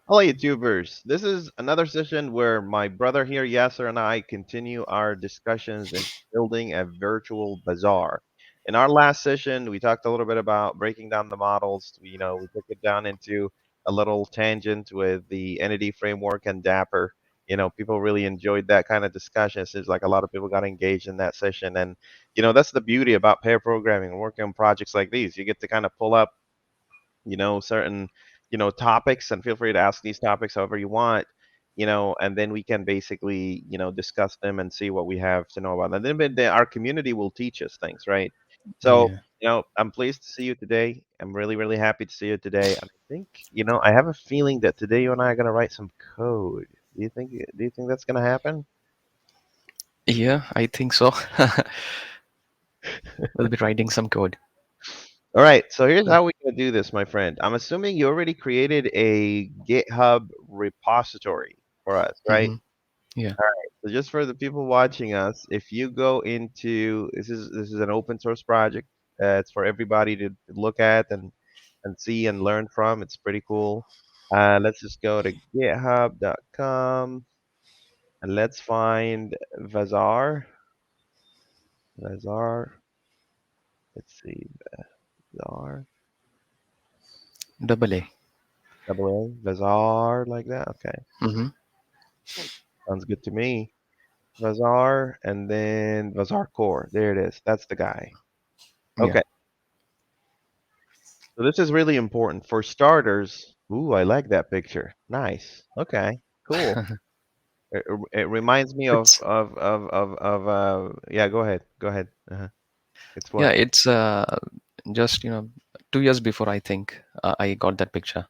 Hello, YouTubers. This is another session where my brother here, Yasir, and I continue our discussions in building a virtual bazaar. In our last session, we talked a little bit about breaking down the models. We took it down into a little tangent with the entity framework and Dapper. People really enjoyed that kind of discussion. It seems like a lot of people got engaged in that session. And, that's the beauty about pair programming and working on projects like these. You get to kind of pull up certain topics, and feel free to ask these topics however you want, and then we can basically discuss them and see what we have to know about them. And then our community will teach us things, right? So Yeah, I'm pleased to see you today. I'm really, really happy to see you today, and I think I have a feeling that today you and I are going to write some code. Do you think that's going to happen? yeah, I think so. We'll be writing some code. All right, so here's Uh, how we're going to do this, my friend. I'm assuming you already created a GitHub repository for us, right? mhm. Yeah. So just for the people watching us, if you go into this is an open source project. It's for everybody to look at and see and learn from. It's pretty cool. Let's just go to github.com and let's find Vazaar. Vazaar. Let's see, Vazaar. Double A. Double A. Vazaar like that. Okay, Mm-hmm. sounds good to me. Vazaar and then Vazaar Core. There it is. That's the guy. Yeah. Okay. So this is really important for starters. Ooh, I like that picture. Nice. Okay, cool. It reminds me of It's yeah. Go ahead. Go ahead. It's yeah. what? It's just 2 years before I think I got that picture.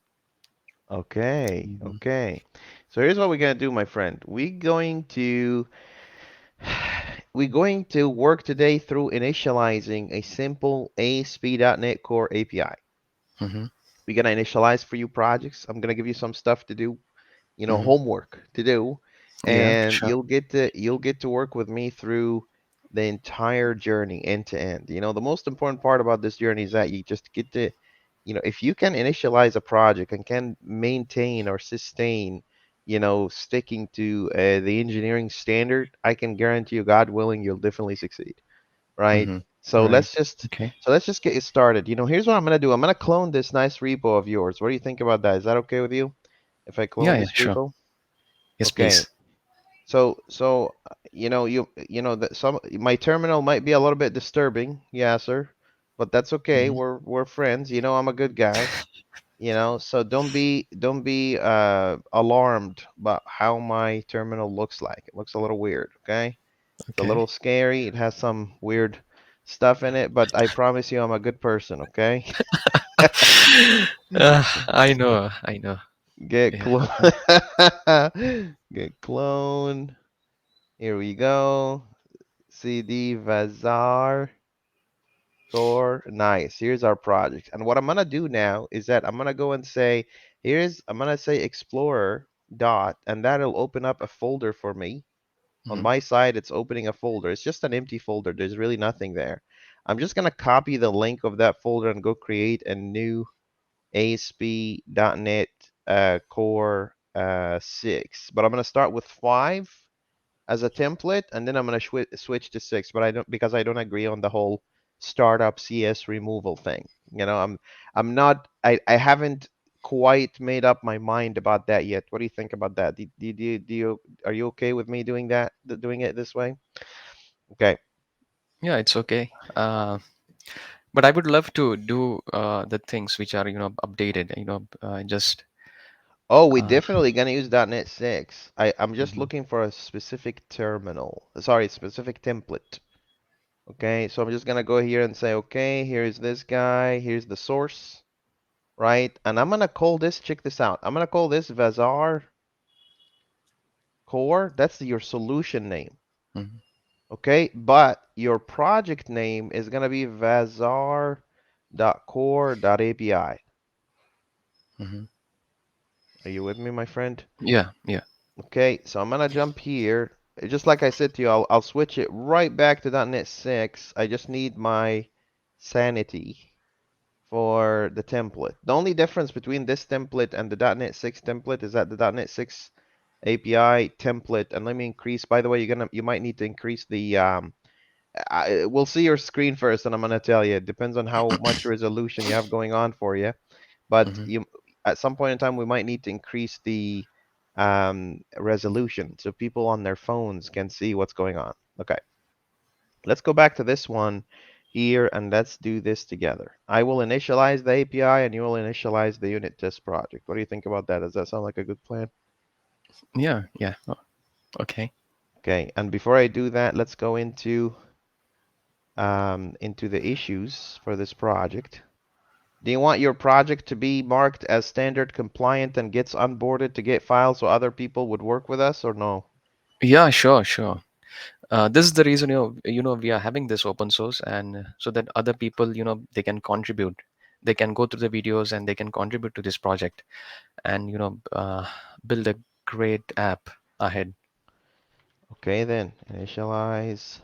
Okay. Hmm. Okay. So here's what we're gonna do, my friend. We're going to work today through initializing a simple ASP.NET Core API. Hmm. We're gonna initialize for you projects. I'm gonna give you some stuff to do, Hmm. homework to do, Yeah. and Sure. you'll get to work with me through the entire journey end to end. The most important part about this journey is that you just get to, if you can initialize a project and can maintain or sustain, sticking to the engineering standard, I can guarantee you, God willing, you'll definitely succeed, right? Hmm. So Right. let's just Okay. so let's just get it started. Here's what I'm gonna do. I'm gonna clone this nice repo of yours. What do you think about that? Is that okay with you if I Yeah. clone Yeah. this Sure. repo? Yes, Okay. please. So that some my terminal might be a little bit disturbing, yeah, sir, but that's okay. Hmm. We're friends. I'm a good guy. So don't be alarmed about how my terminal looks like. It looks a little weird, okay? It's a Okay. little scary. It has some weird stuff in it, but I promise you I'm a good person, okay? I know. I know. Get Yeah. clone. Get clone. Here we go. CD Vazaar Core. Nice. Here's our project. And what I'm gonna do now is that I'm gonna go and say, I'm gonna say Explorer dot, and that'll open up a folder for me. On Hmm. my side, it's opening a folder. It's just an empty folder. There's really nothing there. I'm just gonna copy the link of that folder and go create a new ASP.NET Core 6. But I'm gonna start with 5 as a template, and then I'm gonna switch to 6. But I don't, because I don't agree on the whole startup CS removal thing. I'm not. I haven't quite made up my mind about that yet. What do you think about that? Are you okay with me doing that? Doing it this way? Okay. Yeah. It's okay. But I would love to do the things which are updated. Just. Oh, we Uh, definitely gonna use .NET 6. I'm just mhm. looking for a specific terminal. Sorry, specific template. Okay, so I'm just gonna go here and say, okay, here's this guy, here's the source, right? And I'm gonna call this, check this out. I'm gonna call this Vazaar Core. That's your solution name. Mhm. Okay, but your project name is gonna be Vazaar.core.api. Mhm. Are you with me, my friend? Yeah. Yeah. Okay, so I'm gonna jump here. Just like I said to you, I'll switch it right back to .NET 6. I just need my sanity for the template. The only difference between this template and the .NET 6 template is that the .NET 6 API template, and let me increase, by the way, you might need to increase the we'll see your screen first, and I'm gonna tell you. It depends on how much resolution you have going on for you. But Hmm. you, at some point in time, we might need to increase the resolution so people on their phones can see what's going on. Okay, let's go back to this one here and let's do this together. I will initialize the API and you will initialize the unit test project. What do you think about that? Does that sound like a good plan? Yeah, yeah. Oh, okay. Okay, and before I do that, let's go into the issues for this project. Do you want your project to be marked as standard compliant and gets onboarded to get files so other people would work with us or no? Yeah, sure, sure. This is the reason we are having this open source, and so that other people they can contribute, they can go through the videos and they can contribute to this project, and build a great app ahead. Okay then, initialize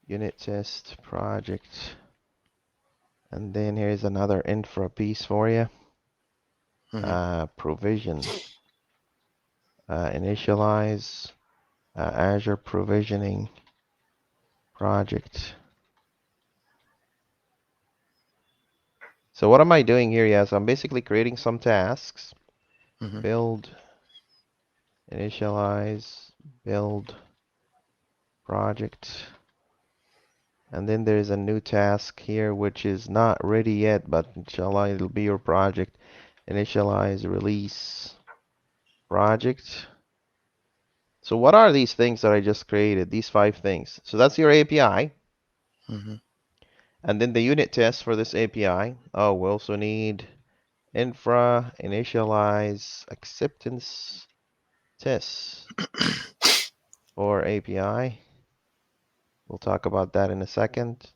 unit test project. And then here's another infra piece for you. Hmm. Provision. Initialize Azure provisioning project. So what am I doing here? Yes, I'm basically creating some tasks. Hmm. Build, initialize, build project. And then there's a new task here which is not ready yet, but inshallah it'll be your project. Initialize, release, project. So what are these things that I just created? These 5 things. So that's your API. Hmm. And then the unit test for this API. Oh, we also need infra, initialize, acceptance tests for API. We'll talk about that in a second.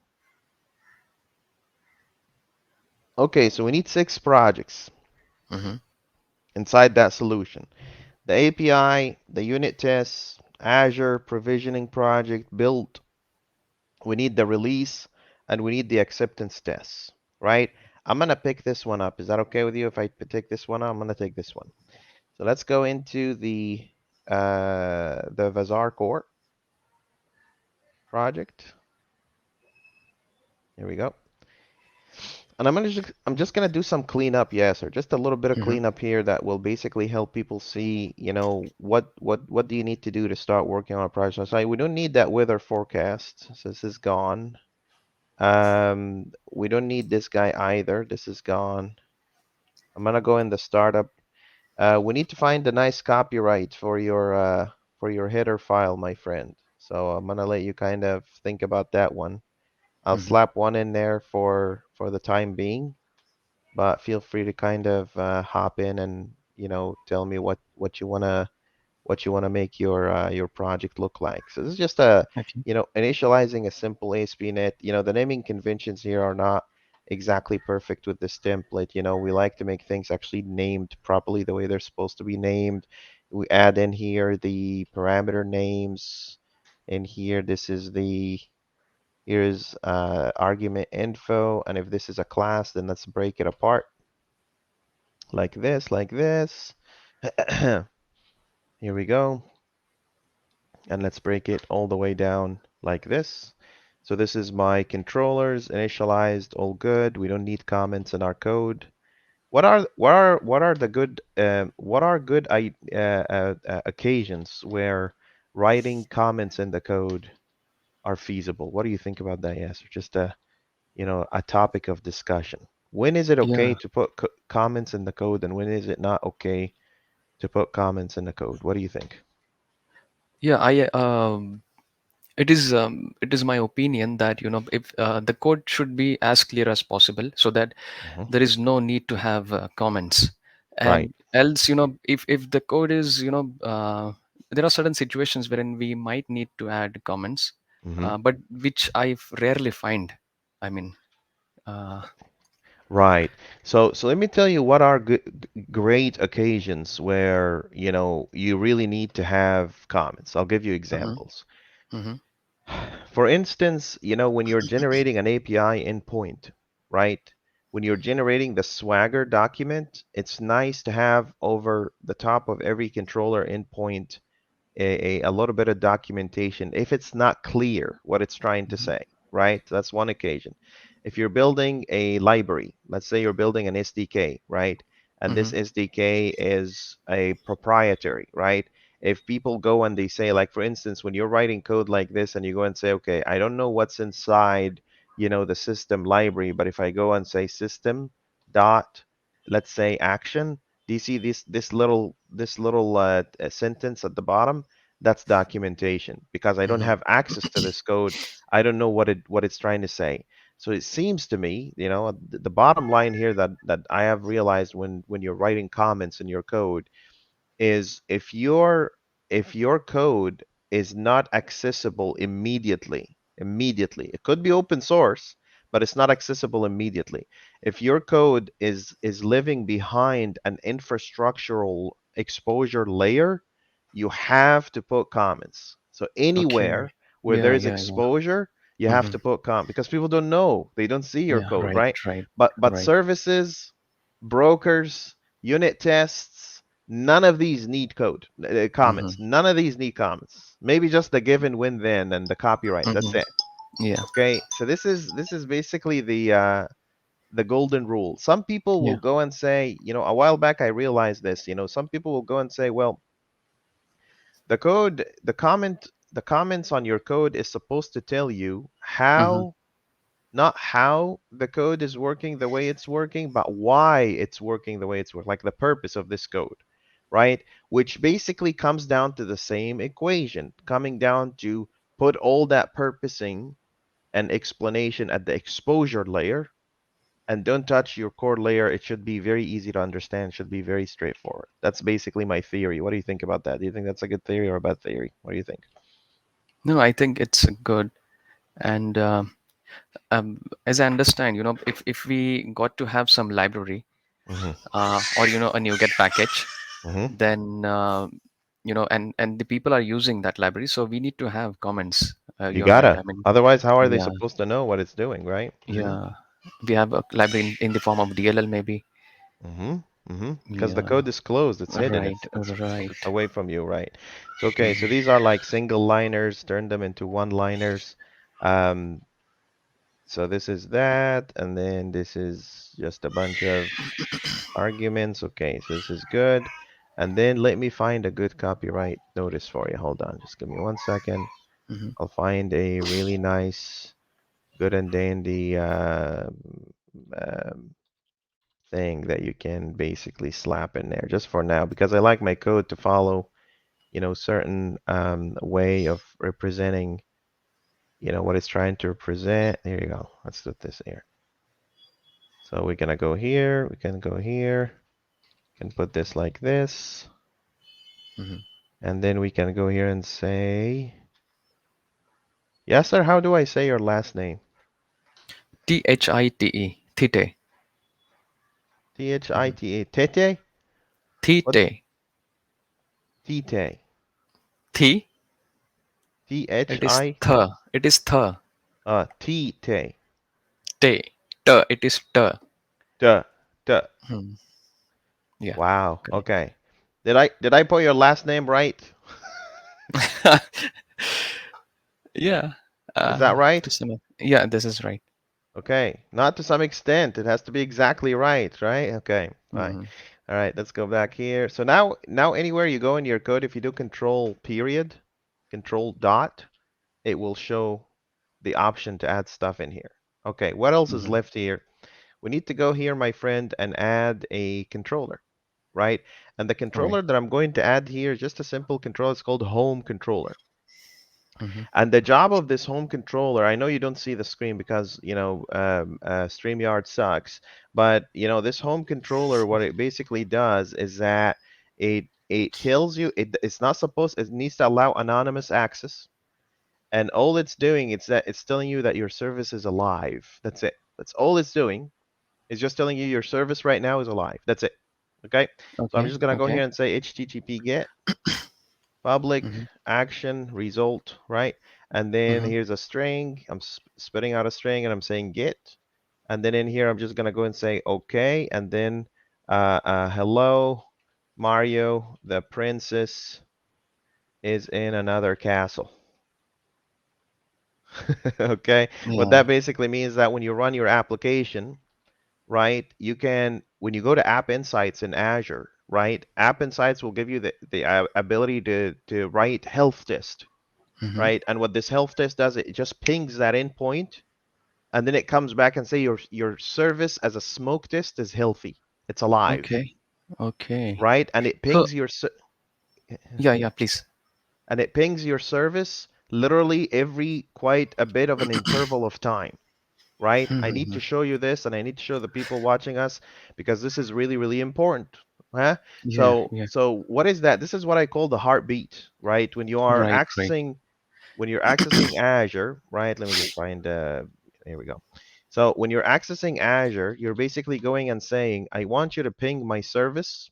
Okay, so we need 6 projects Hmm. inside that solution. The API, the unit tests, Azure provisioning project, build. We need the release, and we need the acceptance tests, right? I'm gonna pick this one up. Is that okay with you if I take this one up? I'm gonna take this one. So let's go into the Vazaar core project. Here we go. And I'm just gonna do some cleanup, yes, or just a little bit of Hmm. cleanup here that will basically help people see, what do you need to do to start working on a project. So we don't need that weather forecast. So this is gone. We don't need this guy either. This is gone. I'm gonna go in the startup. We need to find a nice copyright for your header file, my friend. So I'm gonna let you kind of think about that one. I'll Hmm. slap one in there for the time being, but feel free to kind of hop in and tell me what you wanna make your project look like. So this is just Okay. initializing a simple ASP.NET. The naming conventions here are not exactly perfect with this template. We like to make things actually named properly the way they're supposed to be named. We add in here the parameter names. In here, here's argument info, and if this is a class, then let's break it apart like this, like this. Here we go. And let's break it all the way down like this. So this is my controllers initialized, all good. We don't need comments in our code. What are the good occasions where writing comments in the code are feasible? What do you think about that? Yes, just a topic of discussion. When is it okay Yeah, to put comments in the code, and when is it not okay to put comments in the code? What do you think? yeah. It is my opinion that if the code should be as clear as possible, so that Mhm. there is no need to have comments. Right. And else, if the code is there are certain situations wherein we might need to add comments, hmm but which I rarely find. I mean, uh, Right. So let me tell you what are great occasions where, you really need to have comments. I'll give you mhm, examples. mhm, For instance, when you're generating an API endpoint, right? when you're generating the Swagger document, it's nice to have over the top of every controller endpoint a little bit of documentation if it's not clear what it's trying to Mhm. say, right? That's one occasion. If you're building a library, let's say you're building an SDK, right? And this Mhm. SDK is a proprietary, right? If people go and they say, like, for instance, when you're writing code like this and you go and say, okay, I don't know what's inside, the system library, but if I go and say system dot, let's say action, do you see this little sentence at the bottom? That's documentation because I don't Mhm. have access to this code. I don't know what it's trying to say. So it seems to me, the bottom line here that I have realized when you're writing comments in your code is if your code is not accessible immediately, it could be open source, but it's not accessible immediately. If your code is living behind an infrastructural exposure layer, you have to put comments. So Okay. anywhere where Yeah, there is yeah, yeah. exposure, you have Mhm. to put comment because people don't know, they don't see your Yeah, code, right, right? right, But right. services, brokers, unit tests, none of these need code Mhm. comments. None of these need comments. Maybe just the given when then and the copyright. That's Mhm. it. Yeah, Okay. So this is basically the golden rule. Some people will yeah. go and say, a while back I realized this, some people will go and say, well, the comments on your code is supposed to tell you Mhm. not how the code is working the way it's working, but why it's working the way it's working, like the purpose of this code, right? Which basically comes down to the same equation, coming down to put all that purposing and explanation at the exposure layer and don't touch your core layer. It should be very easy to understand, should be very straightforward. That's basically my theory. What do you think about that? Do you think that's a good theory or a bad theory? What do you think? No, I think it's good. And as I understand, if we got to have some library, Hmm. or a NuGet package, Hmm. then and the people are using that library, so we need to have comments. You You're right. gotta. I mean, Otherwise, how are they yeah, supposed to know what it's doing, right? Hmm. yeah. We have a library in the form of DLL maybe. Mm-hmm. Mm-hmm. Because the Yeah. code is closed, it's hidden, Right. it's Right. away from you, right? So okay, so Mhm. these are like single liners, turn them into one liners. Um, so this is that, and then this is just a bunch of arguments. Okay, so this is good. And then let me find a good copyright notice for you. Hold on, just give me 1 second. Mhm. I'll find a really nice, good and dandy um, thing that you can basically slap in there just for now because I like my code to follow, certain way of representing, what it's trying to represent. There you go. Let's do this here. So we're gonna go here, we can go here, can put this like this, Mhm. and then we can go here and say, yes, sir, how do I say your last name? THITE. Thite. Mhm. Thita, Tete? What? Thite. Tite. Thi. It is Thi, th. It is th. Tite. Te. T. It is t. Duh, duh. Hmm. Yeah. Wow. Correct. Okay. Did I put your last name right? Yeah. Is that right? To some. Yeah. This is right. Okay. Not to some extent. It has to be exactly right, right? Okay. Fine. Hmm. All right. Let's go back here. So now anywhere you go in your code, if you do control period, control dot, it will show the option to add stuff in here. Okay. What else is Hmm. left here? We need to go here, my friend, and add a controller, right? And the Right. controller that I'm going to add here is just a simple controller. It's called home controller. Hmm. And the job of this home controller, I know you don't see the screen because, StreamYard sucks, but, this home controller, what it basically does is that it tells you it's not supposed, it needs to allow anonymous access. And all it's doing is that it's telling you that your service is alive. That's it. That's all it's doing. It's just telling you your service right now is alive. That's it. Okay. So I'm Okay. just gonna go Okay. here and say HTTP get public Hmm. action result, right? And then Hmm. here's a string. I'm spitting out a string and I'm saying get. And then in here, I'm just gonna go and say okay, and then hello, Mario, the princess is in another castle. Okay, what Yeah. that basically means that when you run your application, right, you can, when you go to App Insights in Azure, right, App Insights will give you the ability to write health test, Hmm. right? And what this health test does, it just pings that endpoint, and then it comes back and say your service as a smoke test is healthy, it's alive, Okay. Okay. right? And it So pings your yeah, yeah, please. and it pings your service literally every quite a bit of an interval of time, right? I need Hmm. to show you this and I need to show the people watching us because this is really, really important. Huh? Yeah, yeah. So what is that? This is what I call the heartbeat, right? Right, right. When you're accessing Azure, right? Let me just find here we go. So when you're accessing Azure, you're basically going and saying, I want you to ping my service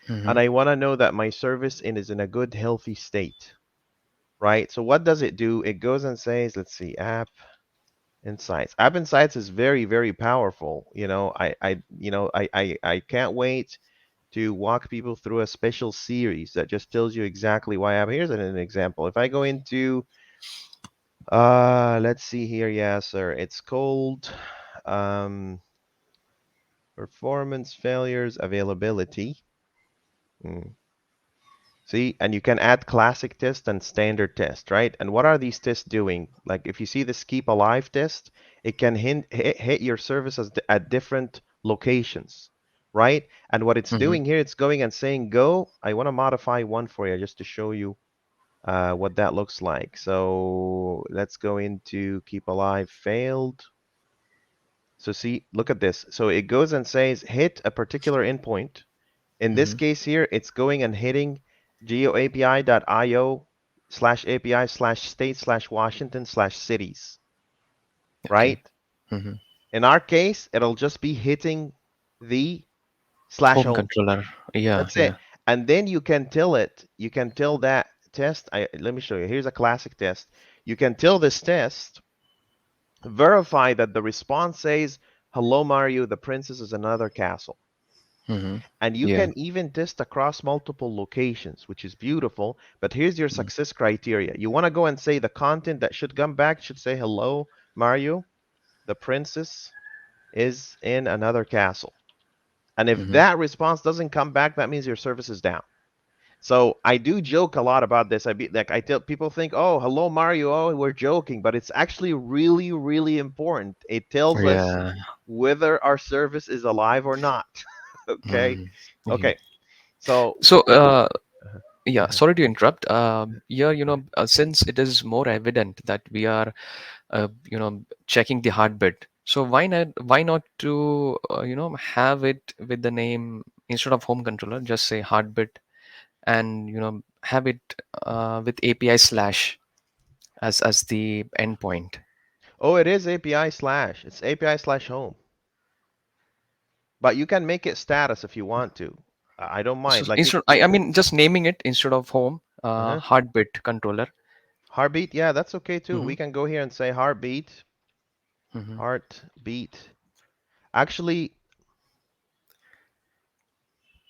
Hmm. and I want to know that my service is in a good, healthy state, right? So what does it do? It goes and says, let's see, App Insights. App Insights is very, very powerful. I can't wait to walk people through a special series that just tells you exactly why I'm. Here's an example. If I go into, let's see here, yeah, sir. It's called um, performance failures availability. Hmm. See, and you can add classic test and standard test, right? And what are these tests doing? Like if you see this keep alive test, it can hit your services at different locations, right? And what it's Hmm. doing here, it's going and saying, go, I want to modify one for you just to show you what that looks like. So let's go into keep alive failed. So see, look at this. So it goes and says, hit a particular endpoint. In this Hmm. case here, it's going and hitting geoapi.io slash API slash state slash Washington slash cities, Okay. right? Hmm. In our case, it'll just be hitting the slash Home home. controller. Yeah, That's it. yeah. And then you can tell that test, let me show you. Here's a classic test. You can tell this test, verify that the response says, hello, Mario, the princess is another castle. Hmm. And you Yeah. can even test across multiple locations, which is beautiful. But here's your Mm. success criteria. You want to go and say the content that should come back should say, hello, Mario, the princess is in another castle. And if Hmm. that response doesn't come back, that means your service is down. So I do joke a lot about this. I tell people think, oh, hello, Mario, oh, we're joking, but it's actually really, really important. It tells us Yeah. whether our service is alive or not. Okay. Mm. Yeah. Okay. So So, uh, yeah, uh, sorry to interrupt. Here, since it is more evident that we are, checking the heartbeat, so why not to, have it with the name instead of home controller, just say heartbeat, and have it with API slash as the endpoint. oh, it is API slash. It's API slash home. But you can make it status if you want to. I don't So mind. Like you, instead, I mean, just naming it instead of home, uh-huh. heartbeat controller. Heartbeat, yeah, that's okay too. Hmm. We can go here and say heartbeat, Hmm. heartbeat. Actually,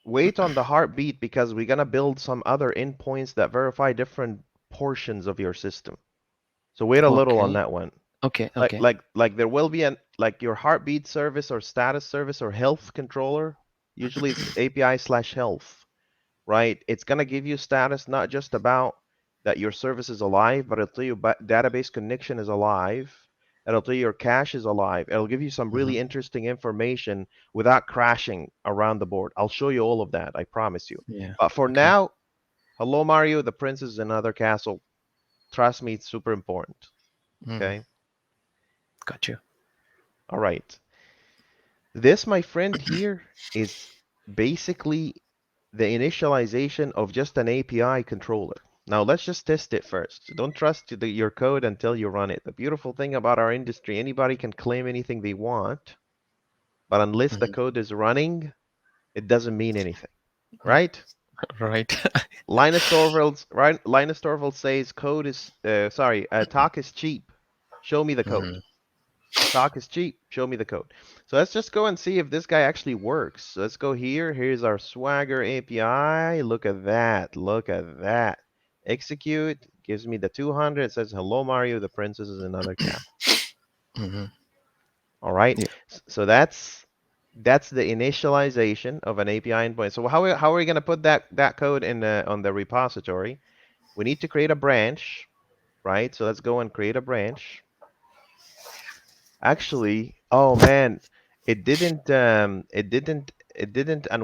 wait on the heartbeat because we're gonna build some other endpoints that verify different portions of your system. So wait a little on Okay. that one. Okay. Like Okay. like like there will be an like your heartbeat service or status service or health controller. Usually it's API slash health, right? It's gonna give you status not just about that your service is alive, but it'll tell you database connection is alive. It'll tell you your cache is alive. It'll give you some Hmm. really interesting information without crashing around the board. I'll show you all of that, I promise you. Yeah. But for Okay. now, hello Mario, the princess is another castle. Trust me, it's super important. Hmm. Okay. Got you. All right. This, my friend, here is basically the initialization of just an API controller. Now let's just test it first. Don't trust your code until you run it. The beautiful thing about our industry, anybody can claim anything they want, but unless the Hmm. code is running, it doesn't mean anything, right? Right. Linus Torvalds says code is sorry, talk is cheap. Show me the code. Hmm. Talk is cheap. Show me the code. So let's just go and see if this guy actually works. So let's go here. Here's our Swagger API. Look at that. Look at that. Execute. Gives me the 200. It says, hello, Mario. The princess is another cap. Hmm. All right. Yeah. So that's the initialization of an API endpoint. So how are we going to put that code in on the repository? We need to create a branch, right? So let's go and create a branch. Actually, oh man, it didn't, and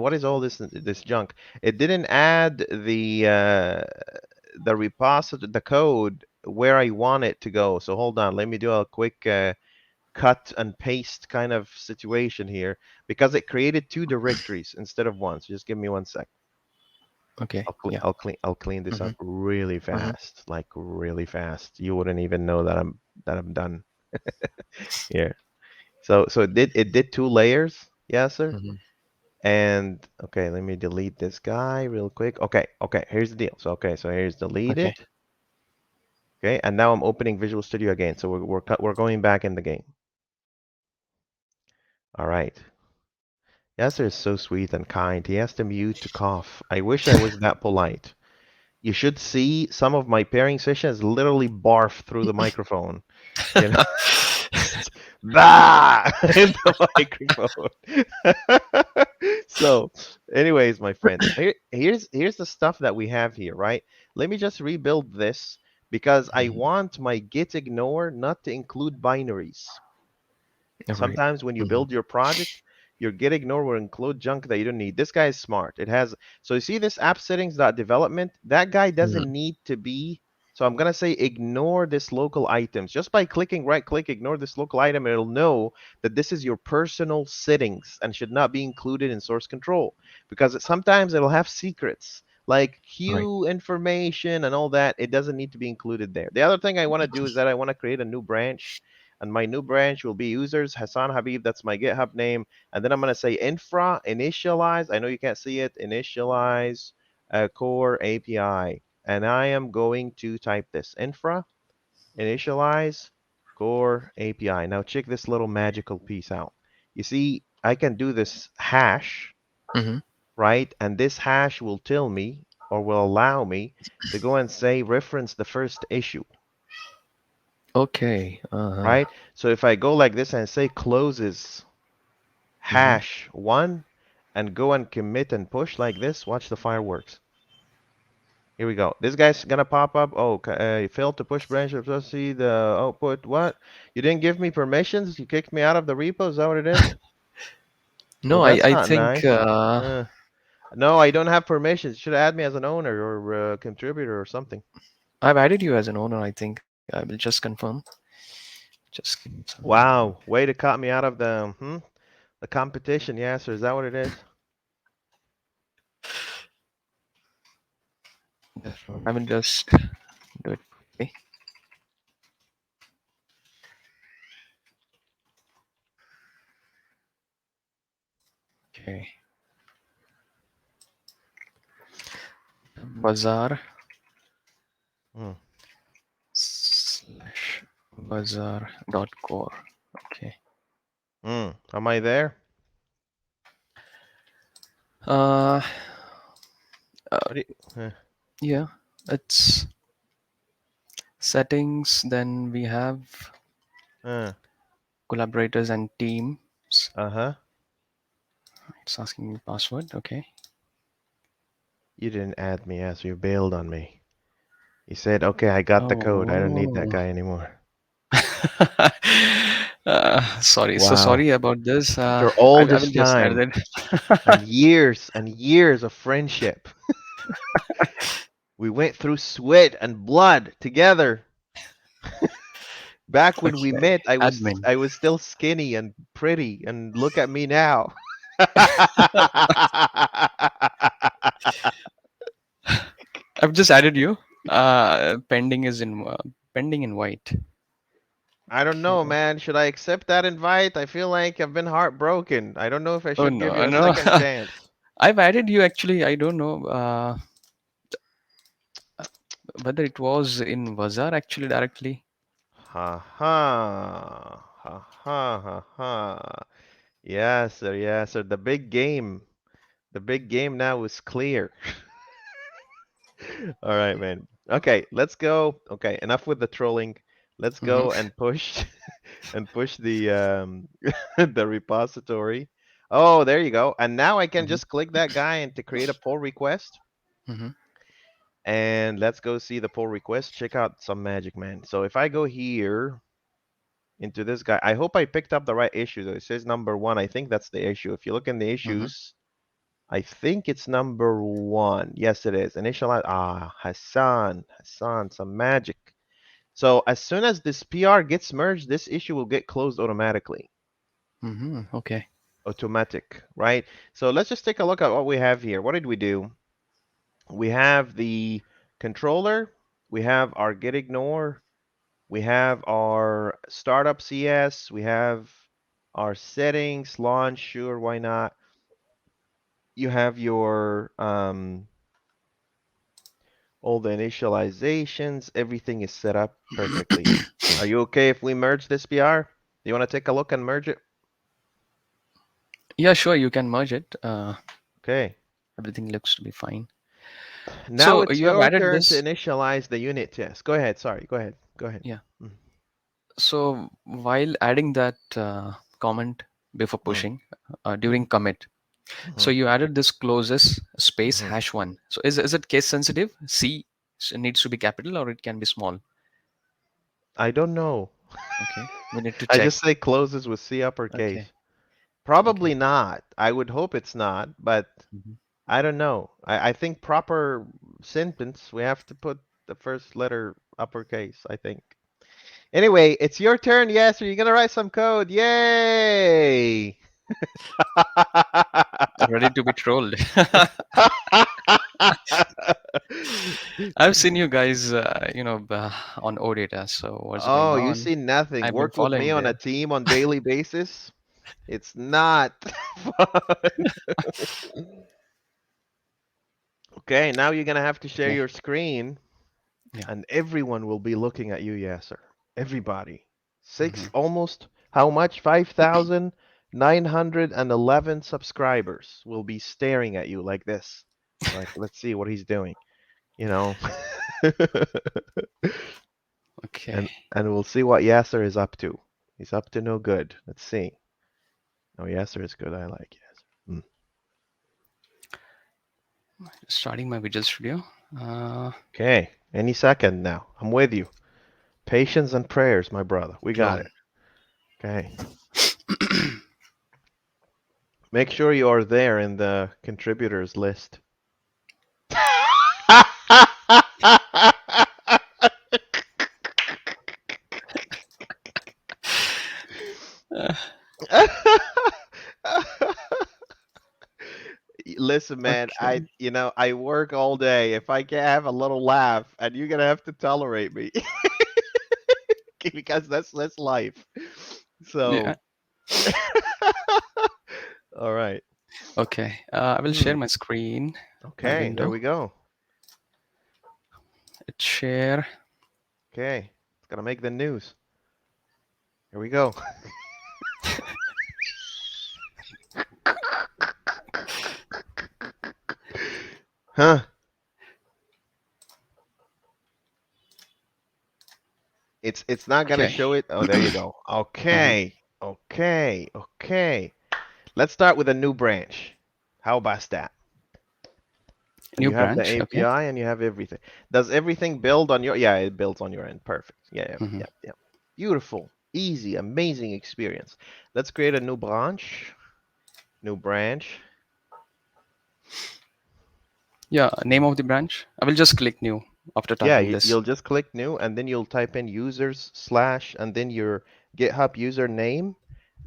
what is all this junk? It didn't add the repository, the code where I want it to go. So hold on, let me do a quick cut and paste kind of situation here because it created two directories instead of one. So just give me one sec. Okay. Yeah. I'll clean this Hmm. up really Hmm. fast, like really fast. You wouldn't even know that I'm done here. So it did two layers, yes, sir. Hmm. And okay, let me delete this guy real quick. Okay, here's the deal. So okay, so here's Okay. deleted. Okay, and now I'm opening Visual Studio again. So we're going back in the game. All right. Yasser is so sweet and kind. He has to mute to cough. I wish I was that polite. You should see some of my pairing sessions literally barf through the microphone. You know, just bah in the microphone. So, anyways, my friends, here's the stuff that we have here, right? Let me just rebuild this because I Hmm. want my git ignore not to include binaries. All right. Sometimes when you Hmm. build your project, your git ignore will include junk that you don't need. This guy is smart. It has, so you see this app settings.development, that guy Hmm. doesn't need to be, so I'm gonna say ignore this local items. Just by clicking right click, ignore this local item, it'll know that this is your personal settings and should not be included in source control because sometimes it'll have secrets like Right. queue information and all that. It doesn't need to be included there. The other thing I want to do is that I want to create a new branch, and my new branch will be users Hassan Habib. That's my GitHub name. And then I'm going to say infra initialize. I know you can't see it. Initialize core API. And I am going to type this infra initialize core API. Now check this little magical piece out. You see, I can do this hash, Hmm. right? And this hash will tell me or will allow me to go and say reference the first issue, Okay. Uh-huh. right? So if I go like this and say closes Hmm. hash one and go and commit and push like this, watch the fireworks. Here we go. This guy's gonna pop up. Oh, you failed to push branch. Let's see the output. What? You didn't give me permissions? You kicked me out of the repo? Is that what it is? Well, No, I that's I not think nice. No, I don't have permissions. You should add me as an owner or a contributor or something. I've added you as an owner. I think I will just confirm. Just give me some. Wow, way to cut me out of the competition. Yes, sir. Is that what it is? I will just do it quickly. Okay. Bazaar Hmm. slash bazaar.core. Okay. Am I there? Uh, uh What do you, yeah, it's settings. Then we have uh, collaborators and teams. uh-huh. It's asking me password. Okay. You didn't add me as you bailed on me. You said, okay, I got the code. I don't need that Oh. guy anymore. Sorry. So Wow. sorry about this. After I all will this just add time it. and years of friendship, we went through sweat and blood together. Back when we Okay. met, I was Admin. I was still skinny and pretty, and look at me now. I've just added you. Pending in white. I don't know, Okay. man. Should I accept that invite? I feel like I've been heartbroken. I don't know if I Oh should give you no, a no. second chance. I've added you actually. I don't know whether it was in Vazaar actually directly. Ha ha. Ha ha ha ha. Yes, sir. Yes, sir. The big game. The big game now is clear. All right, man. Okay, let's go. Okay, enough with the trolling. Let's Hmm. go and push and push the the repository. Oh, there you go. And now I can Hmm. just click that guy and to create a pull request. Hmm. And let's go see the pull request. Check out some magic, man. So if I go here into this guy, I hope I picked up the right issue. Though. It says number one. I think that's the issue. If you look in the Hmm. issues, I think it's number one. Yes, it is. Initialize. Ah, Hassan, some magic. So as soon as this PR gets merged, this issue will get closed automatically. Hmm. Okay. Automatic, right? So let's just take a look at what we have here. What did we do? We have the controller, we have our get ignore, we have our startup CS, we have our settings, launch, sure, why not? You have your all the initializations, everything is set up perfectly. Are you okay if we merge this PR? Do you want to take a look and merge it? Yeah, sure. You can merge it. Okay. Everything looks to be fine. Now So it's you have your added turn to this. initialize the unit test. Go ahead. Sorry. Go ahead. Go ahead. Yeah. Mm, So while adding that comment before mm, pushing mm, during commit, so mhm, you added this closes space mhm. #1. So is it case sensitive? C needs to be capital or it can be small. I don't know. Okay, we need to I check. just say closes with C Okay, uppercase. Probably okay. not. I would hope it's not, but Mhm. I don't know. I think proper sentence, we have to put the first letter uppercase, I think. Anyway, it's your turn. Yes, are you gonna write some code? Yay! Ready to be trolled. I've seen you guys, on OData. So what's going Oh, you on? see nothing. I've been Work with me following on a there. team on daily basis. It's not fun. Okay, now you're gonna have to share Okay. your screen, Yeah. and everyone will be looking at you, Yasser. Everybody. Hmm. Six, almost how much? 5,911 subscribers will be staring at you like this. Like, let's see what he's doing, you know. Okay. And we'll see what Yasser is up to. He's up to no good. Let's see. Oh, Yasser is good. I like Yasser. Starting my Visual Studio. Okay, any second now. I'm with you. Patience and prayers, my brother. We got Clone. it. Okay. Make sure you are there in the contributors list. Uh, Listen, man, okay. I work all day. If I can't have a little laugh, and you're gonna have to tolerate me because that's life. Yeah. So, all right. Okay. I will Hmm. share my screen, my Okay, there window. we go. Hit share. Okay, it's gonna make the news. Here we go. Huh? It's not gonna Okay. show it. Oh, there you go. Uh-huh. Okay. Okay. Okay. Let's start with a new branch. How about that? So New you have the branch. Okay. API and you have everything. Does everything build on your? Yeah, it builds on your end. Perfect. Yeah, yeah, Hmm. yeah, yeah. Beautiful, easy, amazing experience. Let's create a new branch. New branch. Yeah. Name of the branch. I will just click new after Yeah, typing this. you'll just click new and then you'll type in users slash and then your GitHub username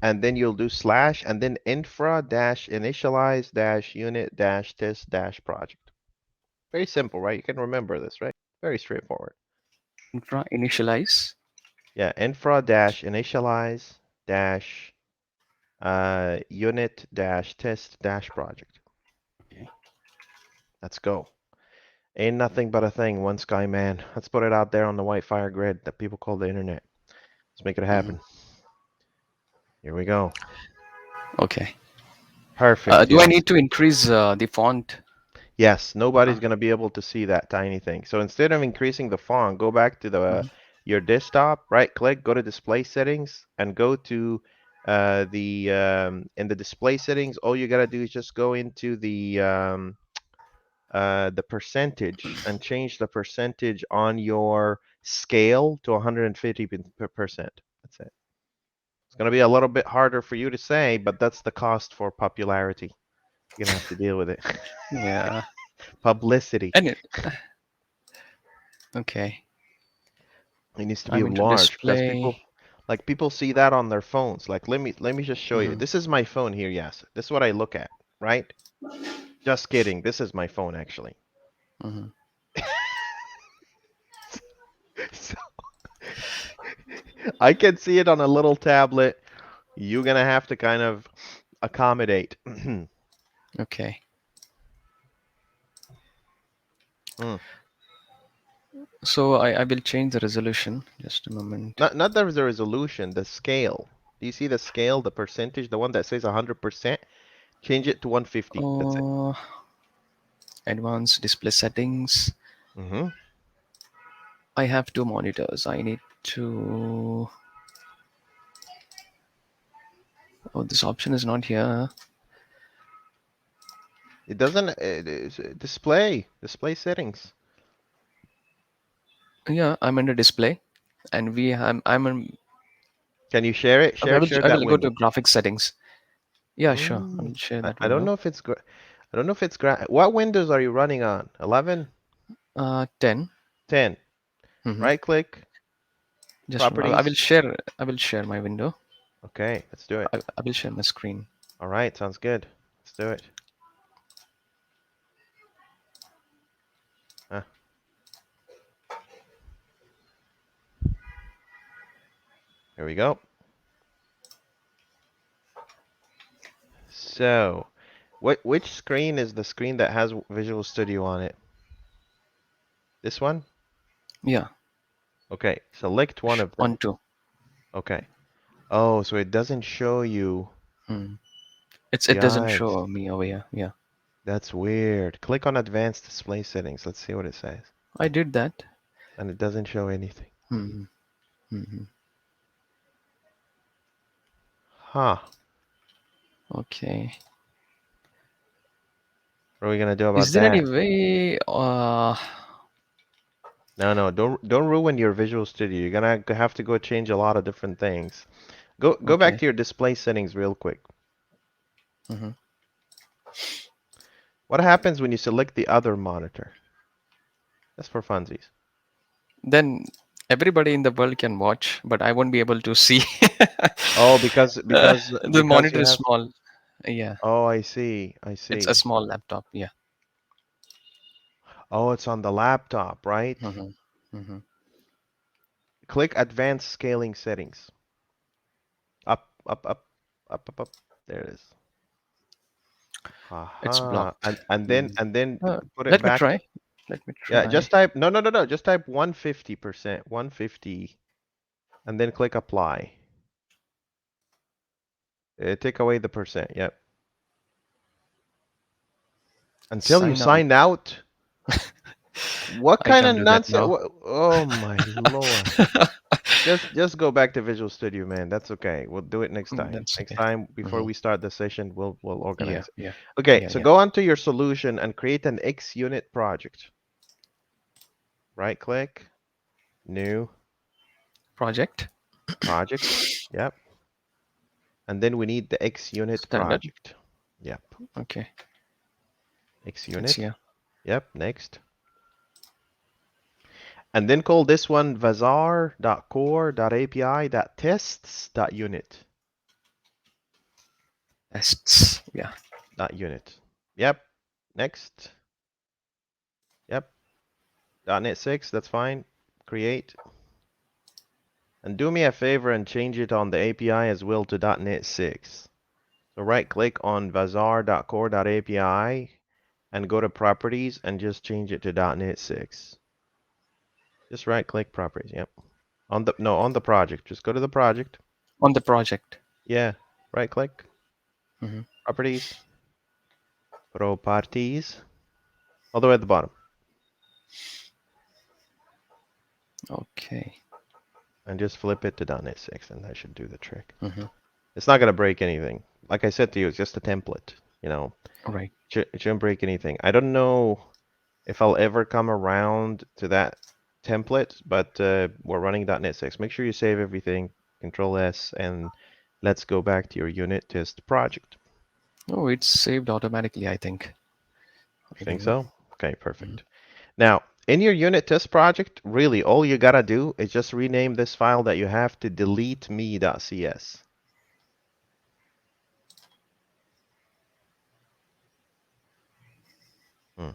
and then you'll do slash and then infra dash initialize dash unit dash test dash project. Very simple, right? You can remember this, right? Very straightforward. Infra initialize. Yeah, infra dash initialize dash unit dash test dash project. Okay. Let's go. Ain't nothing but a thing, one sky man. Let's put it out there on the white fire grid that people call the internet. Let's make it Hmm. happen. Here we go. Okay. Perfect. Do I Yes. need to increase the font? Yes. Nobody's Uh, going to be able to see that tiny thing. So instead of increasing the font, go back to the mhm. your desktop, right click, go to display settings, and go to the in the display settings. All you got to do is just go into the percentage and change the percentage on your scale to 150%. That's it. It's going to be a little bit harder for you to say, but that's the cost for popularity. You're going to have to deal with it. Yeah. Publicity. And okay. It needs to be I'm into large because display. people see that on their phones. Like let me just show you. Hmm. This is my phone here, yes. This is what I look at, right? Just kidding. This is my phone actually. Hmm. So I can see it on a little tablet. You're gonna have to kind of accommodate. Okay. Mm. So I will change the resolution. Just a moment. Not the resolution, the scale. Do you see the scale, the percentage, the one that says 100%? Change it to 150. That's it. Uh, Advanced display settings. Hmm. I have two monitors. I need to. Oh, this option is not here. It doesn't. It is display settings. Yeah, I'm under display, and I'm on. Can you share it? Okay, Share I that will go window. to graphics settings. Yeah, sure. I will Mm. share that I don't window. know if it's I don't know if it's what Windows are you running on? 11, 10. 10. Mm-hmm. Right click, Just I will properties. share. I will share my window. Okay, let's do it. I will share my screen. All right, sounds good. Let's do it. Ah, here we go. So, which screen is the screen that has Visual Studio on it? This one? Yeah, Okay, select one of them. on two. Okay. Oh, so it doesn't show you. Hmm. It doesn't Yikes. show me over here. Yeah, That's weird. Click on Advanced Display Settings. Let's see what it says. I did that. And it doesn't show anything. Hmm. Hmm. Huh. Okay. What are we gonna do Is about there any that? way? No, no, don't ruin your Visual Studio. You're gonna have to go change a lot of different things. Go back Okay. to your display settings real quick. Hmm. What happens when you select the other monitor? That's for funsies. Then everybody in the world can watch, but I won't be able to see. Oh, because because The because monitor you is have. small. Yeah, Oh, I see. I it's a see. small laptop. Yeah. Oh, it's on the laptop, right? Hmm. Hmm. Click Advanced Scaling Settings. Up, up, up, up, up, up. There it is. It's Haha. blocked. And then put it Let me back. try. Let me Yeah, try. just type no no no no. Just type 150%, 150, and then click apply. Take away the percent. Yep. Until you Sign out. sign out. What I kind of can't do that nonsense? now. Oh my lord. Just go back to Visual Studio, man. That's okay. We'll do it next time. That's Next okay. time, before Hmm. we start the session, we'll Yeah, organize it. yeah, Okay, yeah, so yeah. go onto your solution and create an XUnit project. Right click, new Project. project. Yep. And then we need the XUnit Standard. project. Yep. Okay. It's XUnit. here. Yep. Next. And then call this one vazaar.core.api.tests.unit. Tests. Yeah. .unit. Yep. Next. Yep. .NET 6. That's fine. Create. And do me a favor and change it on the API as well to .NET 6. So right click on vazaar.core.api and go to properties and just change it to .NET 6. Just right click properties. Yep. On the project. Just go to the project. On the project. Yeah, right click, Hmm. properties, properties, all the way at the bottom, Okay. and just flip it to .NET 6, and that should do the trick. Hmm. It's not gonna break anything. Like I said to you, it's just a template. You know, Right. it shouldn't break anything. I don't know if I'll ever come around to that template, but we're running .NET 6. Make sure you save everything, Control S, and let's go back to your unit test project. Oh, it's saved automatically, I think. You Maybe think no. so? Okay, Mhm. perfect. Now, in your unit test project, really all you gotta do is just rename this file that you have to delete me.cs. Hmm.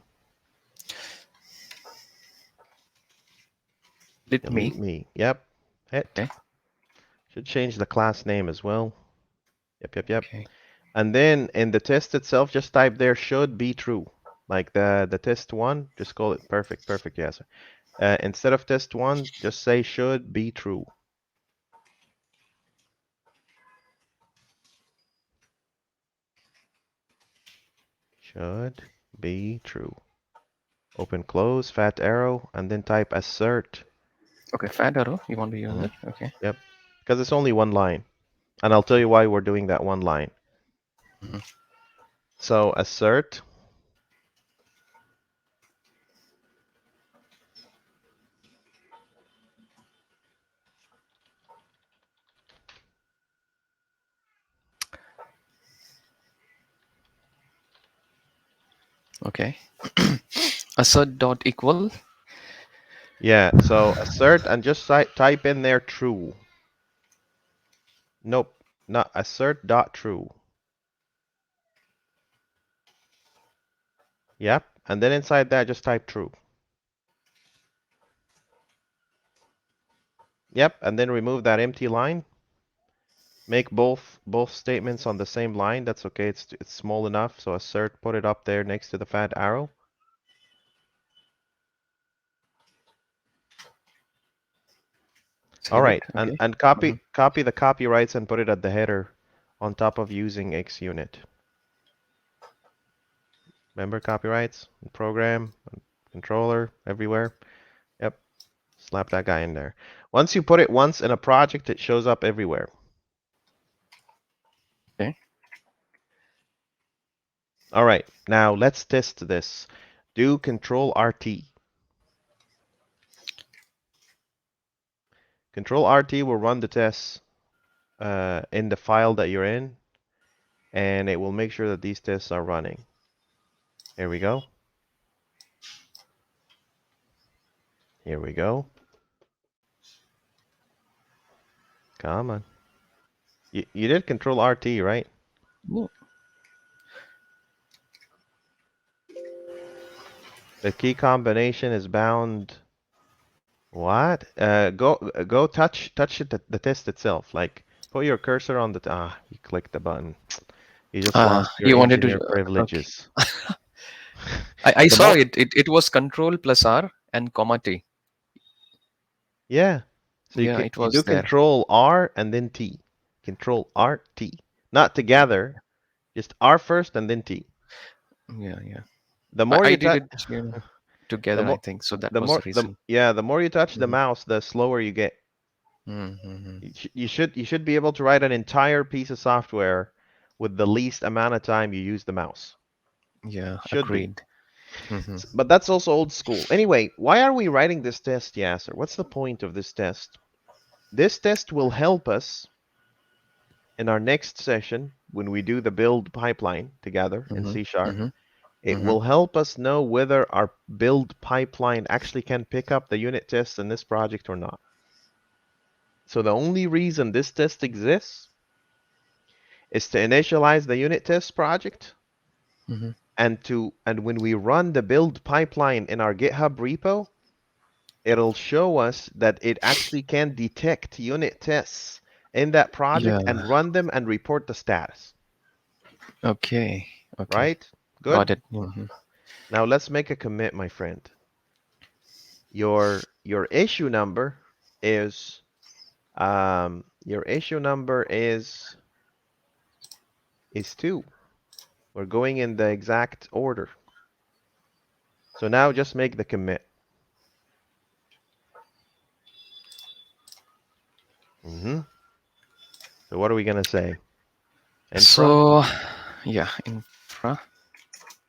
Let Delete me. me. Yep. Hit. Okay. Should change the class name as well. Yep, yep, yep. Okay. And then in the test itself, just type there should be true. Like the test one, just call it perfect, perfect, yes. Instead of test one, just say should be true. Should be true. Open close, fat arrow, and then type assert. Okay. Fat arrow. You want to use Mhm. it? Okay. Yep. Because it's only one line. And I'll tell you why we're doing that one line. Mhm. So assert, Okay. Assert dot equal. yeah, so assert and just type in there true. Nope, not assert dot true. Yep, and then inside that just type true. Yep, and then remove that empty line. Make both statements on the same line. That's okay. It's small enough. So assert, put it up there next to the fat arrow. All Save it. right, Okay. and Hmm. copy the copyrights and put it at the header on top of using XUnit. Remember copyrights, program, controller, everywhere. Yep, slap that guy in there. Once you put it once in a project, it shows up everywhere. Okay. All right, now let's test this. Do Control RT. Control RT will run the tests in the file that you're in, and it will make sure that these tests are running. Here we go. Here we go. Come on. You did Control RT, right? Yeah. The key combination is bound. What? Go touch it, the test itself. Like put your cursor on the you click the button. You just lost your You wanted to. engineer Okay. privileges. I The saw more it. It was Control plus R and comma T. Yeah. So Yeah, it you do was there. Control R and then T. Control R T. Not together, just R first and then T. Yeah, yeah. The I, more I you did touch it the together, I more think. So that the was the more reason. the more you touch the Hmm. mouse, the slower you get. Mm-hmm. You should be able to write an entire piece of software with the least amount of time you use the mouse. Yeah, Should be. agreed. Hmm. But that's also old school. Anyway, why are we writing this test, Yasser? What's the point of this test? This test will help us in our next session when we do the build pipeline together in Hmm. C Sharp. Hmm. It Hmm. will help us know whether our build pipeline actually can pick up the unit tests in this project or not. So the only reason this test exists is to initialize the unit test project Hmm. and when we run the build pipeline in our GitHub repo, it'll show us that it actually can detect unit tests in that Yeah. project and run them and report the status. Okay. Okay. Right? Good? Got it. Hmm. Now let's make a commit, my friend. Your issue number is your issue number is is 2. We're going in the exact order. So now just make the commit. Mm-hmm. So what are we gonna say? Infra, So yeah, infra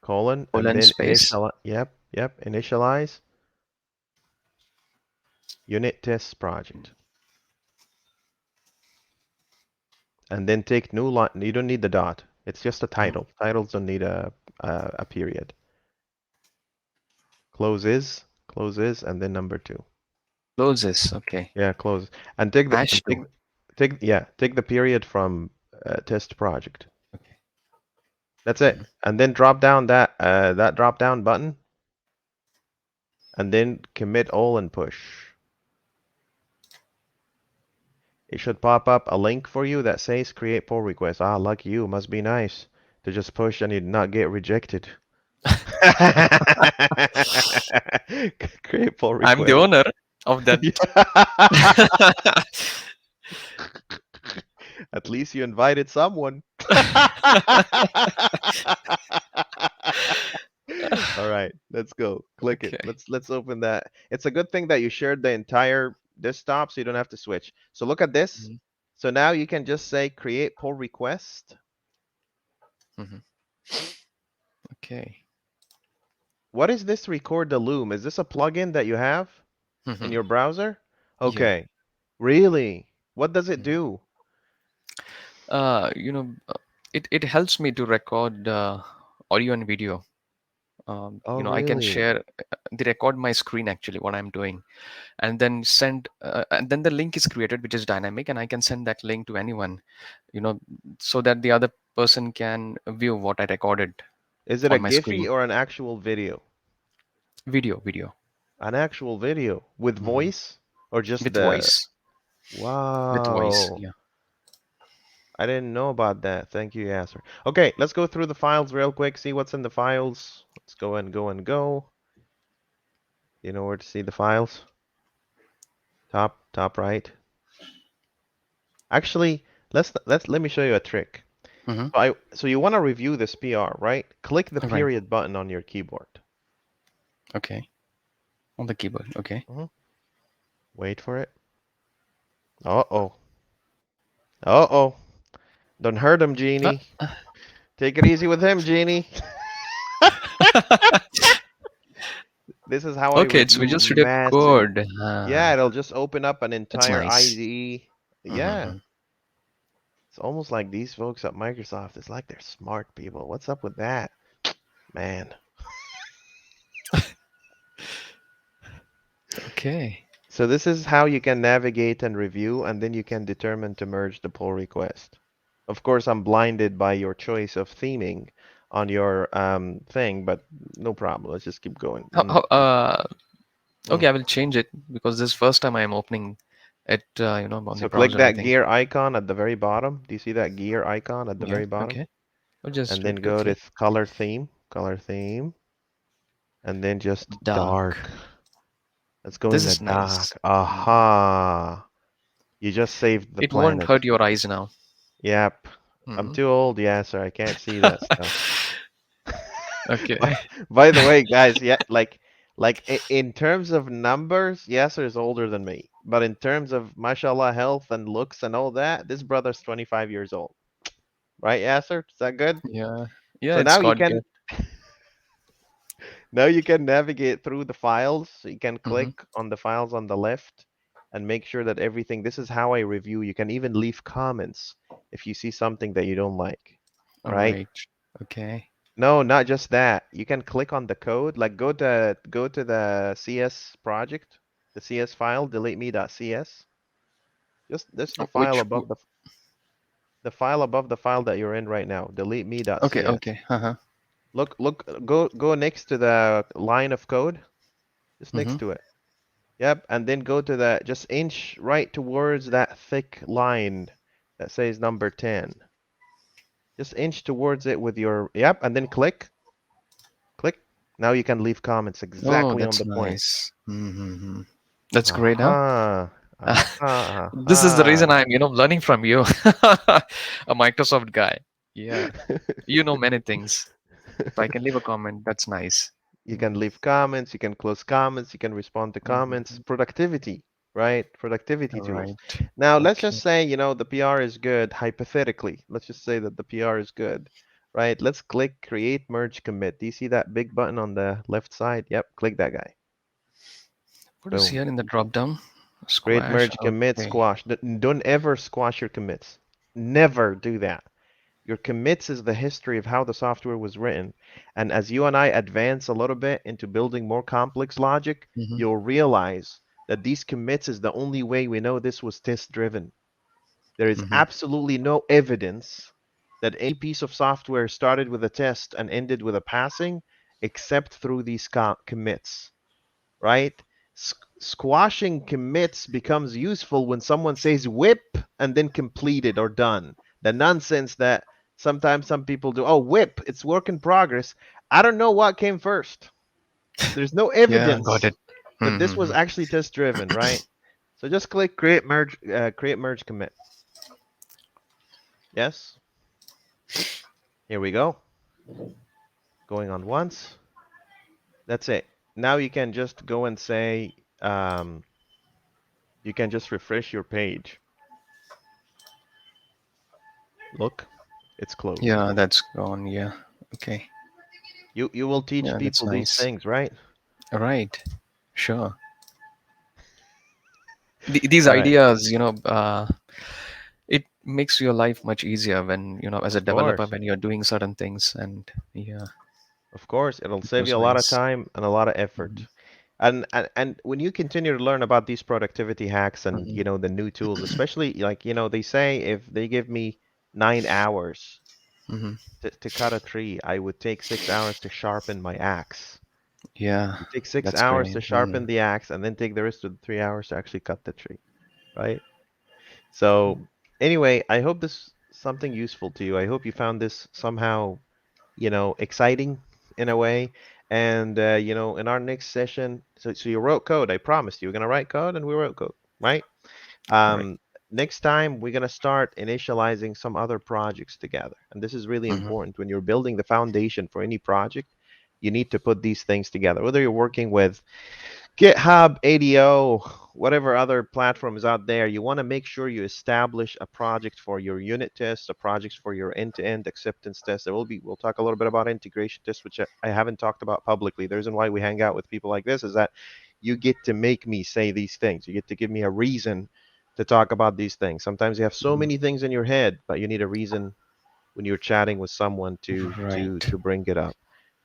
colon, and colon then space initialize unit test project. And then take new line. You don't need the dot. It's just a mhm, title. Titles don't need a period. Close is, and then number 2. closes. Okay. Yeah, close. And Hash two. take the period from test project. Okay. That's it. Mhm. And then drop down that drop down button, and then commit all and push. It should pop up a link for you that says create pull request. Ah, lucky you. Must be nice to just push and you not get rejected. Create pull I'm the request. owner of that. At least you invited someone. All right, let's go. Click it. Okay. Let's open that. It's a good thing that you shared the entire desktop so you don't have to switch. So look at this. Mhm, So now you can just say create pull request. mhm. Okay. What is this record the loom? Is this a plugin that you have in Mhm. your browser? Yeah. Okay. Really? What does it Mhm. do? It helps me to record audio and video. Oh, I can really? share. They record my screen actually what I'm doing, and then send. And then the link is created, which is dynamic, and I can send that link to anyone. You know, so that the other person can view what I recorded Is it a on my screen. Giphy or an actual video? Video, An actual video with hmm voice or just with the voice, with voice. wow. Yeah. I didn't know about that. Thank you, Yasser. Okay, let's go through the files real quick, see what's in the files. Let's go and go and go. You know where to see the files? Top right. Actually, let me show you a trick. hmm So you want to review this PR, right? Click the Right. period button on your keyboard. Okay. On the keyboard. Okay. Mhm. Wait for it. Uh-oh. Uh-oh. Don't hurt him, Ah, Genie. Take it easy with him, Genie. This is how I okay. It's review Visual Studio massive. Code. Yeah, it'll just open up an That's entire nice. IDE. Yeah, hmm it's almost like these folks at Microsoft, it's like they're smart people. What's up with that? Man. Okay. So this is how you can navigate and review, and then you can determine to merge the pull request. Of course, I'm blinded by your choice of theming on your thing, but no problem. Let's just keep going. Okay, Mm. I will change it because this is first time I am opening it, on the So click browser, I that think. gear icon at the very bottom. Do you see that gear icon at the Yeah, very bottom? okay. I'll just And do then it go to quickly. color theme, and then just Dark. dark. Let's go in This the is nice. dark. Mhm. Aha. You just saved the It won't planet. hurt your eyes now. Yep. I'm hmm too old, yeah, sir. I can't see that stuff. By, Okay. by the way, guys, yeah, in terms of numbers, Yasser is older than me. But in terms of mashallah health and looks and all that, this brother's 25 years old. Right, Yasser? Is that good? Yeah. Yeah, So it's got good. now you can navigate through the files. So you can hmm click on the files on the left and make sure that everything, this is how I review. You can even leave comments if you see something that you don't like, All right? right. Okay. No, not just that. You can click on the code, like go to the CS project, the CS file, delete me.cs. Just the Oh, file above the file above the file that you're in right now. Delete okay, me.cs. okay. Uh-huh. Look, go next to the line of code, just next hmm to it. Yep, and then go to the just inch right towards that thick line that says number 10. Just inch towards it with your, yep, and then click. Now you can leave comments Oh, exactly on that's the point. nice. That's great, huh? Aha, aha, This is the reason aha. I'm, learning from you, a Microsoft guy. Yeah. You know many things. If I can leave a comment, that's nice. You can leave comments, you can close comments, you can respond to comments. Mm-hmm. Productivity, right? Productivity All tools. right. Now, let's just Okay. say, the PR is good, hypothetically. Let's just say that the PR is good, right? Let's click create merge commit. Do you see that big button on the left side? Yep, click that guy. What is Boom. here in the drop down? Create Squash. merge commit Okay. squash. Don't ever squash your commits. Never do that. Your commits is the history of how the software was written. And as you and I advance a little bit into building more complex logic, Mm-hmm. you'll realize that these commits is the only way we know this was test driven. There is Mm-hmm. absolutely no evidence that any piece of software started with a test and ended with a passing except through these commits, right? Squashing commits becomes useful when someone says whip and then completed or done. The nonsense that sometimes some people do. Oh, whip, it's work in progress. I don't know what came first. There's no Yeah, got evidence it. that this was Mm-hmm. actually test driven, right? So just click create merge commit. Yes, here we go. Going on once. That's it. Now you can just go and say, you can just refresh your page. Look, it's closed. Yeah, that's gone. Yeah. Okay. You will teach Yeah, that's people these nice. things, right? All right. Sure. These All right. ideas, it makes your life much easier when, as a Of developer, course. when you're doing certain things. And yeah, Of course, it'll it save was you a lot of nice. time and a lot of Hmm. effort. And when you continue to learn about these productivity hacks and Hmm. the new tools, especially like they say if they give me 9 hours Hmm. to cut a tree, I would take 6 hours to sharpen my axe. Yeah, You take six that's hours great. to sharpen Mm. the axe and then take the rest of the 3 hours to actually cut the tree, right? So anyway, I hope this is something useful to you. I hope you found this somehow, exciting in a way. And in our next session, so you wrote code. I promised you we're gonna write code, and we wrote code, right? Right. Next time we're gonna start initializing some other projects together, and this is really Hmm. important when you're building the foundation for any project. You need to put these things together. Whether you're working with GitHub, ADO, whatever other platform is out there, you want to make sure you establish a project for your unit tests, a project for your end-to-end acceptance tests. We'll talk a little bit about integration tests, which I haven't talked about publicly. The reason why we hang out with people like this is that you get to make me say these things. You get to give me a reason to talk about these things. Sometimes you have so Hmm. many things in your head, but you need a reason when you're chatting with someone to to Right. to bring it up.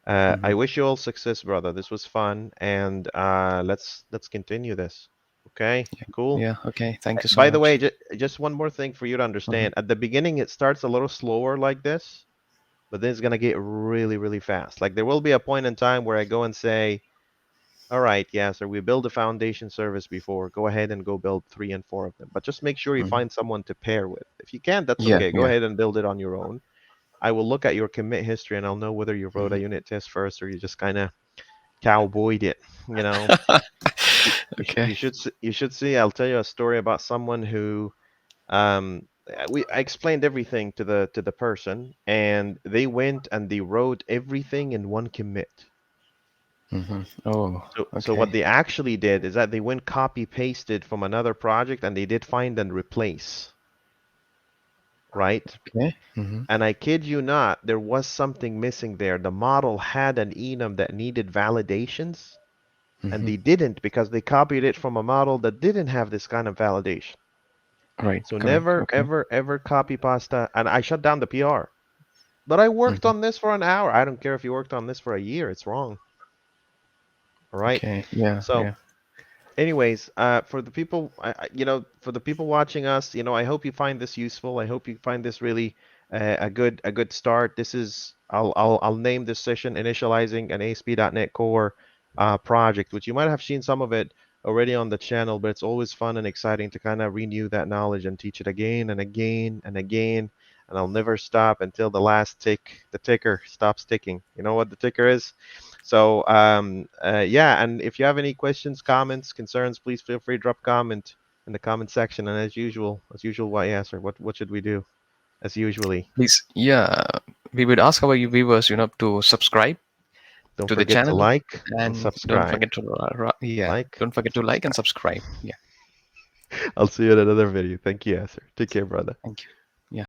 I Hmm. wish you all success, brother. This was fun, and let's continue this. Okay, Yeah. cool. Yeah. Okay. Thank you so By the way, much. just one more thing for you to Hmm. understand. At the beginning, it starts a little slower like this, but then it's gonna get really, really fast. Like there will be a point in time where I go and say, "All right, yeah, sir, we built a foundation service before. Go ahead and go build 3 and 4 of them. But just make sure you Hmm. find someone to pair with. If you can't, that's Yeah. okay. Go Yeah. ahead and build it on your own. I will look at your commit history and I'll know whether you wrote a Hmm. unit test first or you just kind of cowboyed it. You know, Okay. you should see. I'll tell you a story about someone who I explained everything to the person, and they went and they wrote everything in one commit. Hmm. Oh. So what Okay. they actually did is that they went copy pasted from another project and they did find and replace, right? Okay. Hmm. And I kid you not, there was something missing there. The model had an enum that needed validations, and Hmm. they didn't because they copied it from a model that didn't have this kind of validation. Right. So Correct. never, Okay. ever, ever copy pasta. And I shut down the PR. But I worked Hmm. on this for an hour. I don't care if you worked on this for a year. It's wrong. All right. Okay. Yeah. So Yeah. anyways, for the people, for the people watching us, I hope you find this useful. I hope you find this really a good start. This is I'll name this session initializing an ASP.NET Core project, which you might have seen some of it already on the channel, but it's always fun and exciting to kind of renew that knowledge and teach it again and again and again. And I'll never stop until the ticker stops ticking. You know what the ticker is? So yeah, and if you have any questions, comments, concerns, please feel free to drop a comment in the comment section. And as usual, what answer? What should we do? as usually. Please, yeah, we would ask our viewers, to subscribe Don't to the forget to channel, like and and don't subscribe. forget to, yeah, Like don't forget and to like and subscribe. subscribe. Yeah, I'll see you in another video. Thank you, Yasser. Take care, brother. thank you.